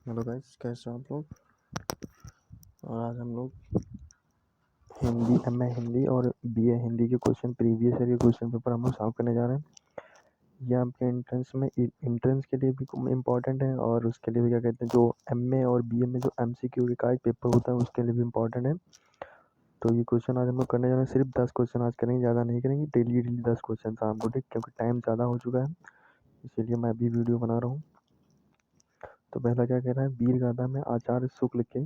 Hello guys, कैसे हो आप लोग। और आज हम लोग हिंदी एमए हिंदी और बीए हिंदी के क्वेश्चन प्रीवियस ईयर के क्वेश्चन पेपर हम लोग सॉल्व करने जा रहे हैं। ये आपके एंट्रेंस के लिए भी इम्पोर्टेंट है और उसके लिए भी क्या कहते हैं, जो एमए और बीए में जो एमसीक्यू का एक पेपर होता है उसके लिए भी इम्पोर्टेंट है। तो ये क्वेश्चन आज हम लोग करने जा रहे हैं। सिर्फ 10 क्वेश्चन आज करेंगे, ज़्यादा नहीं करेंगे। डेली 10 क्वेश्चन शाम को, ठीक, क्योंकि टाइम ज़्यादा हो चुका है, इसीलिए मैं अभी वीडियो बना रहा हूँ। तो पहला क्या कह रहा है, वीर गाथा में आचार्य शुक्ल के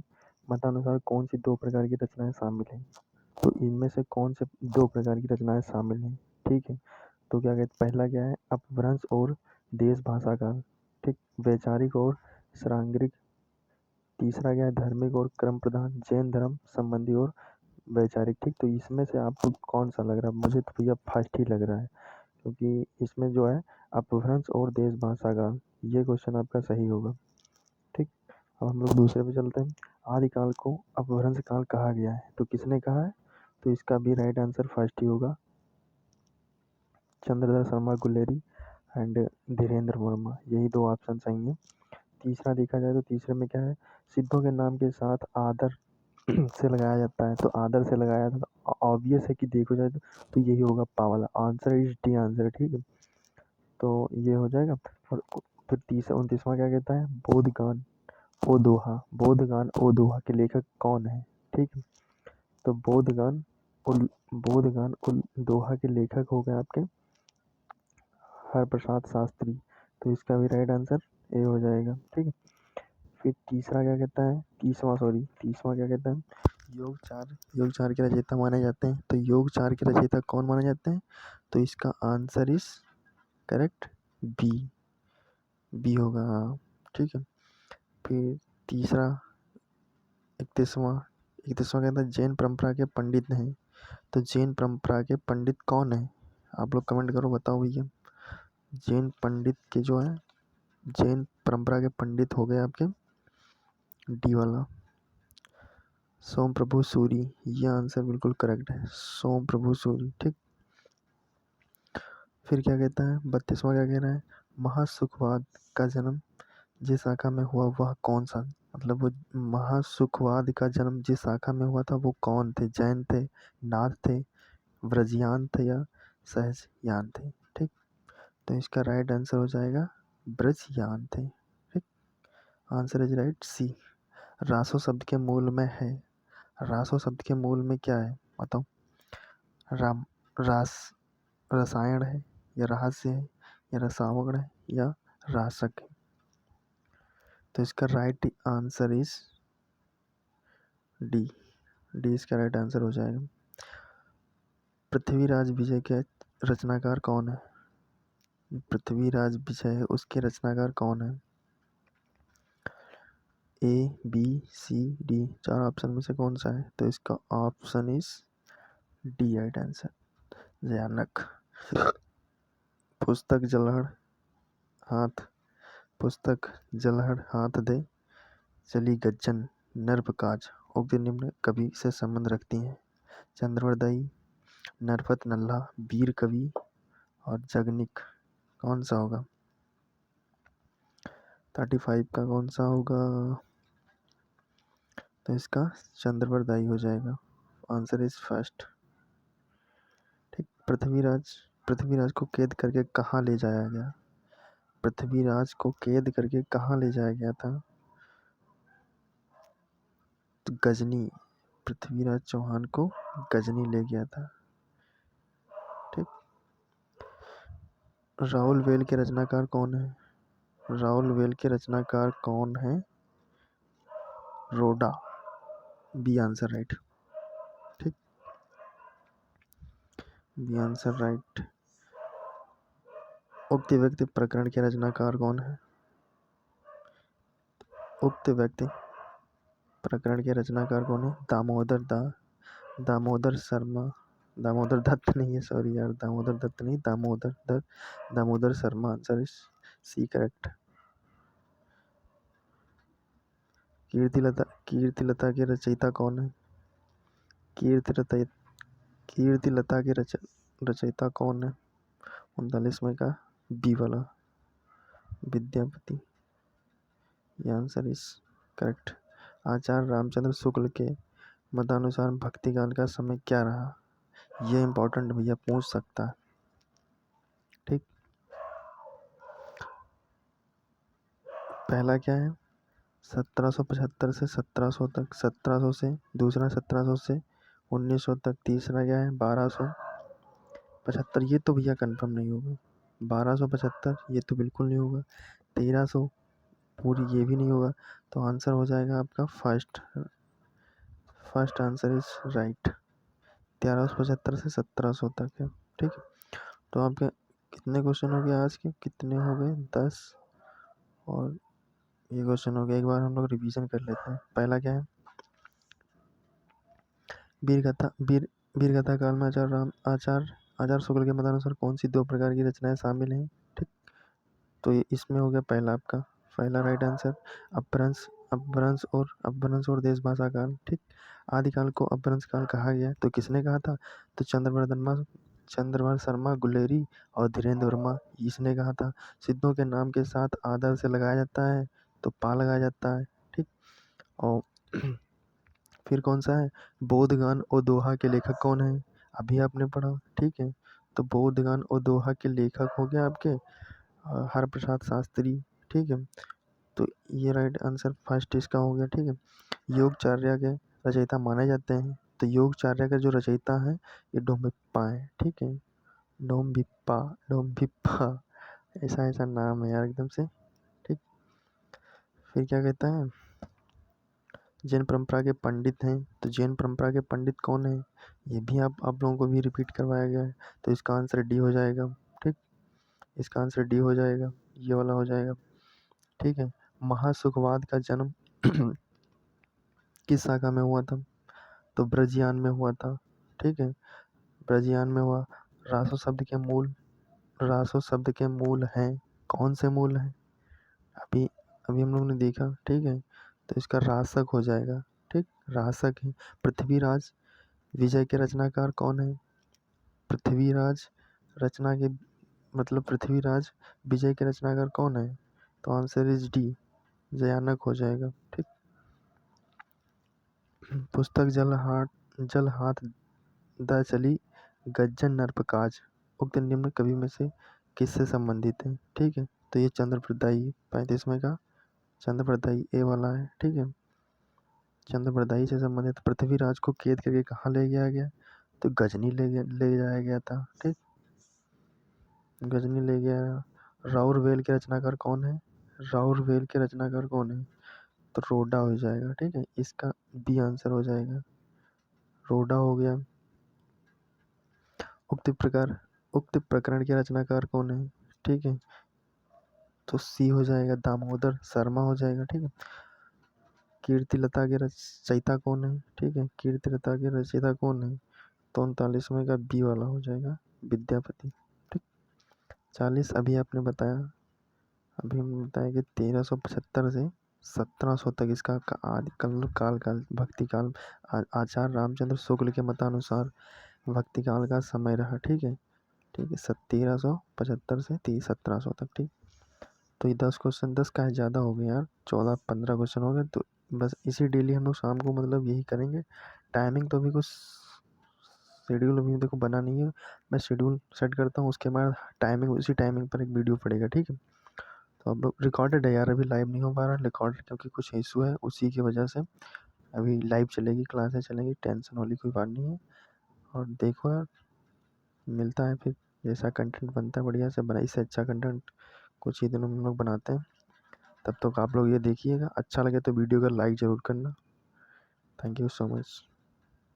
मतानुसार कौन सी 2 प्रकार की रचनाएं शामिल हैं। तो इनमें से कौन से 2 प्रकार की रचनाएं शामिल हैं, ठीक है। तो क्या कहते, पहला क्या है, अपभ्रंश और देश भाषा काल, ठीक, वैचारिक और श्रांगिक। तीसरा क्या है, धार्मिक और क्रम प्रधान, जैन धर्म संबंधी और वैचारिक, ठीक। तो इसमें से आपको कौन सा लग रहा है, मुझे तो भैया फर्स्ट ही लग रहा है, क्योंकि इसमें जो है अपभ्रंश और देश भाषा काल, ये क्वेश्चन आपका सही होगा, ठीक। अब हम लोग दूसरे पे चलते हैं। आदिकाल को अपभ्रंश काल कहा गया है, तो किसने कहा है। तो इसका भी राइट आंसर फर्स्ट ही होगा, चंद्रधर शर्मा गुलेरी एंड धीरेन्द्र वर्मा, यही 2 ऑप्शन सही है। तीसरा देखा जाए तो तीसरे में क्या है, सिद्धों के नाम के साथ आदर से लगाया जाता है, तो आदर से लगाया जाता है, ऑब्वियस है कि देखो जाए तो यही होगा पावला, आंसर इज डी आंसर, ठीक है। तो ये हो जाएगा। और फिर 29वां क्या कहता है, बोधगान ओ दोहा, बोधगान ओ दोहा के लेखक कौन है, ठीक है। तो बोधगान उल दोहा के लेखक हो गए आपके हरप्रसाद शास्त्री, तो इसका भी राइट आंसर ए हो जाएगा, ठीक है। फिर तीसरा क्या कहता है, तीसवां क्या कहता है, योग चार के रचयिता माने जाते हैं, तो योग चार के रचयिता कौन माने जाते हैं। तो इसका answer is correct B, B होगा, हाँ, ठीक है। फिर तीसरा 31वां 31वां कहता है जैन परंपरा के पंडित हैं, तो जैन परंपरा के पंडित कौन है, आप लोग कमेंट करो, बताओ भैया। जैन पंडित के जो है, जैन परंपरा के पंडित हो गए आपके डी वाला सोम प्रभु सूरी, ये आंसर बिल्कुल करेक्ट है, सोम प्रभु सूरी, ठीक। फिर क्या कहता है, 32वां क्या कह रहा है, महासुखवाद का जन्म जिस शाखा में हुआ वह कौन सा, मतलब वो महासुखवाद का जन्म जिस शाखा में हुआ था वो कौन थे, जैन थे, नाथ थे, व्रजयान थे या सहजयान थे, ठीक। तो इसका राइट आंसर हो जाएगा ब्रजयान थे, ठीक। आंसर इज राइट सी। रासो शब्द के मूल में है, रासो शब्द के मूल में क्या है बताओ। राम रास रसायन है या रहस्य है या रसावण है या रासक है। तो इसका right answer is D, D इसका राइट आंसर हो जाएगा। पृथ्वीराज विजय के रचनाकार कौन है, पृथ्वीराज विजय उसके रचनाकार कौन है। A B C D, 4 option में से कौन सा है, तो इसका option is D right answer, Jayanak. पुस्तक जलहड़ हाथ पुस्तक जलहड़ हाथ दे चली गज्जन नर्पकाज उक्त निम्न कवि से संबंध रखती हैं। चंद्रवरदाई, नरपत नल्ला, वीर कवि और जगनिक, कौन सा होगा। 35 का कौन सा होगा, तो इसका चंद्रवरदाई हो जाएगा, आंसर इज फर्स्ट, ठीक। पृथ्वीराज को कैद करके कहाँ ले जाया गया, पृथ्वीराज को कैद करके कहाँ ले जाया गया था, तो गजनी, पृथ्वीराज चौहान को गजनी ले गया था, ठीक। राहुल वेल के रचनाकार कौन है, राहुल वेल के रचनाकार कौन है, रोडा, बी आंसर राइट, ठीक, बी आंसर राइट। उक्त व्यक्ति प्रकरण के रचनाकार कौन है, उक्त व्यक्ति प्रकरण के रचनाकार कौन है, दामोदर शर्मा, दामोदर दत्त नहीं है, सॉरी यार, दामोदर दत्त नहीं, Damodar Sharma, answer is C correct. Kirtilata के रचयिता कौन है, कीर्तिलता कीर्तिलता के रचयिता कौन है, 39वें का बी वाला विद्यापति, ये आंसर इज करेक्ट। आचार्य रामचंद्र शुक्ल के मतानुसार भक्ति काल का समय क्या रहा? ये इम्पोर्टेंट भैया पूछ सकता है। ठीक, पहला क्या है 1775 से 1700 तक, 1700 से, दूसरा 1700 से 1900 तक, तीसरा क्या है 1275। ये तो भैया कंफर्म नहीं होगा। 1275 ये तो बिल्कुल नहीं होगा। 1300 पूरी ये भी नहीं होगा। तो आंसर हो जाएगा आपका फर्स्ट आंसर इज राइट। 1375 से 1700 तक है। ठीक है, तो आपके कितने क्वेश्चन हो गए आज के? कितने हो गए? 10। और ये क्वेश्चन हो गया। एक बार हम लोग रिवीजन कर लेते हैं। पहला क्या है वीरगाथा काल में आचार्य शुक्ल के मतानुसार कौन सी 2 प्रकार की रचनाएं शामिल हैं? ठीक, तो ये इसमें हो गया पहला आपका पहला राइट आंसर अपभ्रंश और देश भाषा काल। ठीक, आदिकाल को अपभ्रंश काल कहा गया। तो किसने कहा था? तो चंद्रवर्मा शर्मा गुलेरी और धीरेन्द्र वर्मा इसने कहा था। सिद्धों के नाम के साथ आदर से लगाया जाता है तो पा लगाया जाता है। ठीक, और फिर कौन सा है बोधगान और दोहा के लेखक कौन है? अभी आपने पढ़ा। ठीक है, तो बोधगान और दोहा के लेखक हो गया आपके हरप्रसाद शास्त्री। ठीक है, तो ये राइट आंसर फर्स्ट इसका हो गया। ठीक है, योगचार्य के रचयिता माने जाते हैं। तो योगचार्य का जो रचयिता है ये डोम्बिप्पा है। ठीक है, डोम्बिप्पा ऐसा नाम है यार एकदम से। ठीक, फिर क्या कहता है जैन परंपरा के पंडित हैं। तो जैन परंपरा के पंडित कौन है? ये भी आप लोगों को भी रिपीट करवाया गया है। तो इसका आंसर डी हो जाएगा। ठीक, इसका आंसर डी हो जाएगा, ये वाला हो जाएगा। ठीक है, महासुखवाद का जन्म किस शाखा में हुआ था? तो ब्रजियान में हुआ था। ठीक है, ब्रजियान में हुआ। रासो शब्द के मूल हैं, कौन से मूल हैं? अभी अभी हम लोग ने देखा। ठीक है, तो इसका रासक हो जाएगा। ठीक, रासक है। पृथ्वीराज विजय के रचनाकार कौन है? पृथ्वीराज रचना के पृथ्वीराज विजय के रचनाकार कौन है? तो आंसर इज डी, जयानक हो जाएगा। ठीक, पुस्तक जल हाथ द चली गज्जन नरपकाज उक्त निम्न कवि में से किससे संबंधित है? ठीक है, तो ये चंद्रप्रदायी 35वें का चंद्रप्रदायी ए वाला है। ठीक है, चंद्रप्रदायी से संबंधित। पृथ्वीराज को कैद करके कहाँ ले गया गया? तो गजनी ले जाया गया था। ठीक, गजनी ले गया। राउरवेल के रचनाकार कौन है? राउरवेल के रचनाकार कौन है? तो रोडा हो जाएगा। ठीक है, इसका बी आंसर हो जाएगा, रोडा हो गया। उक्त प्रकरण के रचनाकार कौन है? ठीक है, तो सी हो जाएगा, दामोदर शर्मा हो जाएगा। ठीक है, कीर्तिलता के रचयिता कौन है? ठीक है, कीर्तिलता के रचयिता कौन है? तो 39वें का बी वाला हो जाएगा, विद्यापति। ठीक, 40 अभी आपने बताया। अभी हमने बताया कि 1375 से 1700 तक इसका काल भक्ति काल आचार्य रामचंद्र शुक्ल के मतानुसार भक्ति काल का समय रहा। ठीक है, 1375 से 1700 तक। ठीक, तो ये 10 क्वेश्चन 10 का है, ज़्यादा हो गए यार, 14-15 क्वेश्चन हो गए। तो बस इसी डेली हम लोग शाम को यही करेंगे। टाइमिंग तो अभी कुछ शेड्यूल अभी देखो बना नहीं है। मैं शेड्यूल सेट करता हूँ, उसके बाद उसी टाइमिंग पर एक वीडियो पड़ेगा। ठीक है, तो आप लोग रिकॉर्डेड है यार, अभी लाइव नहीं हो पा रहा रिकॉर्डेड, क्योंकि कुछ इशू है उसी की वजह से। अभी लाइव चलेगी, क्लासें चलेंगी, टेंशन वाली कोई बात नहीं है। और देखो यार, मिलता है फिर जैसा कंटेंट बनता है बढ़िया से बना, इससे अच्छा कंटेंट कुछ ही दिनों में हम लोग बनाते हैं। तब तक आप लोग ये देखिएगा, अच्छा लगे तो वीडियो का लाइक ज़रूर करना। Thank you so much.